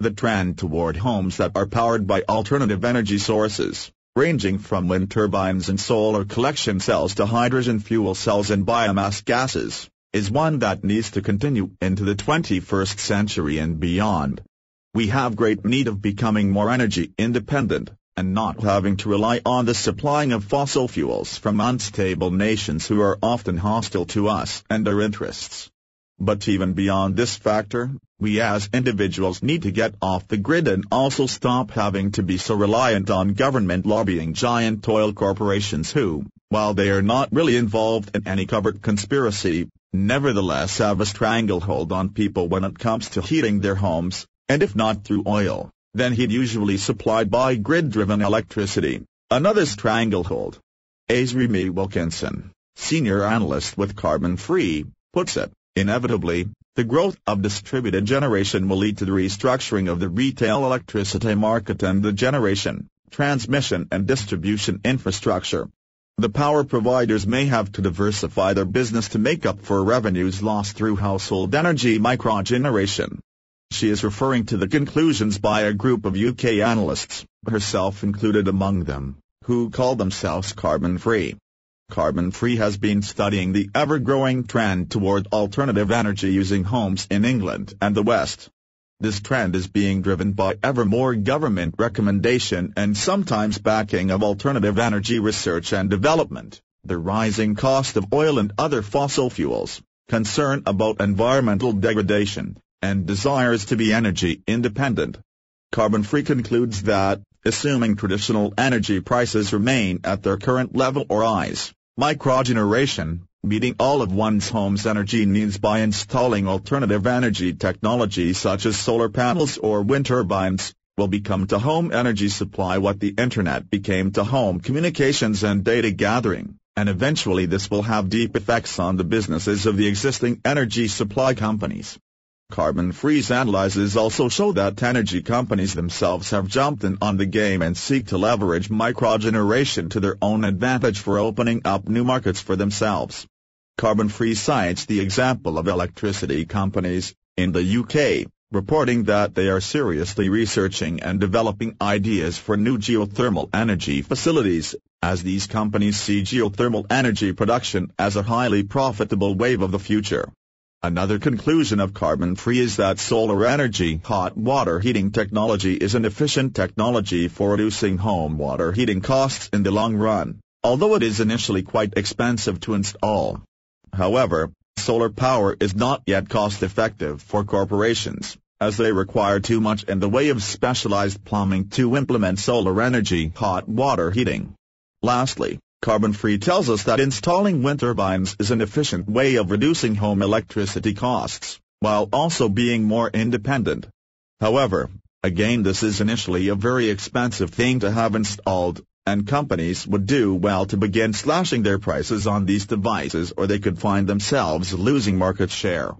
The trend toward homes that are powered by alternative energy sources, ranging from wind turbines and solar collection cells to hydrogen fuel cells and biomass gases, is one that needs to continue into the 21st century and beyond. We have great need of becoming more energy independent, and not having to rely on the supplying of fossil fuels from unstable nations who are often hostile to us and our interests. But even beyond this factor, we as individuals need to get off the grid and also stop having to be so reliant on government lobbying giant oil corporations who, while they are not really involved in any covert conspiracy, nevertheless have a stranglehold on people when it comes to heating their homes, and if not through oil, then heat usually supplied by grid-driven electricity. Another stranglehold. As Remy Wilkinson, senior analyst with Carbon.flv, puts it, inevitably, the growth of distributed generation will lead to the restructuring of the retail electricity market and the generation, transmission and distribution infrastructure. The power providers may have to diversify their business to make up for revenues lost through household energy microgeneration. She is referring to the conclusions by a group of UK analysts, herself included among them, who call themselves Carbon.flv. Carbon.flv has been studying the ever-growing trend toward alternative energy using homes in England and the West. This trend is being driven by ever more government recommendation and sometimes backing of alternative energy research and development, the rising cost of oil and other fossil fuels, concern about environmental degradation, and desires to be energy independent. Carbon.flv concludes that, assuming traditional energy prices remain at their current level or rise, microgeneration, meeting all of one's home's energy needs by installing alternative energy technology such as solar panels or wind turbines, will become to home energy supply what the Internet became to home communications and data gathering, and eventually this will have deep effects on the businesses of the existing energy supply companies. Carbon.flv's analyses also show that energy companies themselves have jumped in on the game and seek to leverage microgeneration to their own advantage for opening up new markets for themselves. Carbon.flv cites the example of electricity companies, in the UK, reporting that they are seriously researching and developing ideas for new geothermal energy facilities, as these companies see geothermal energy production as a highly profitable wave of the future. Another conclusion of Carbon.flv is that solar energy hot water heating technology is an efficient technology for reducing home water heating costs in the long run, although it is initially quite expensive to install. However, solar power is not yet cost-effective for corporations, as they require too much in the way of specialized plumbing to implement solar energy hot water heating. Lastly, Carbon.flv tells us that installing wind turbines is an efficient way of reducing home electricity costs, while also being more independent. However, again this is initially a very expensive thing to have installed, and companies would do well to begin slashing their prices on these devices or they could find themselves losing market share.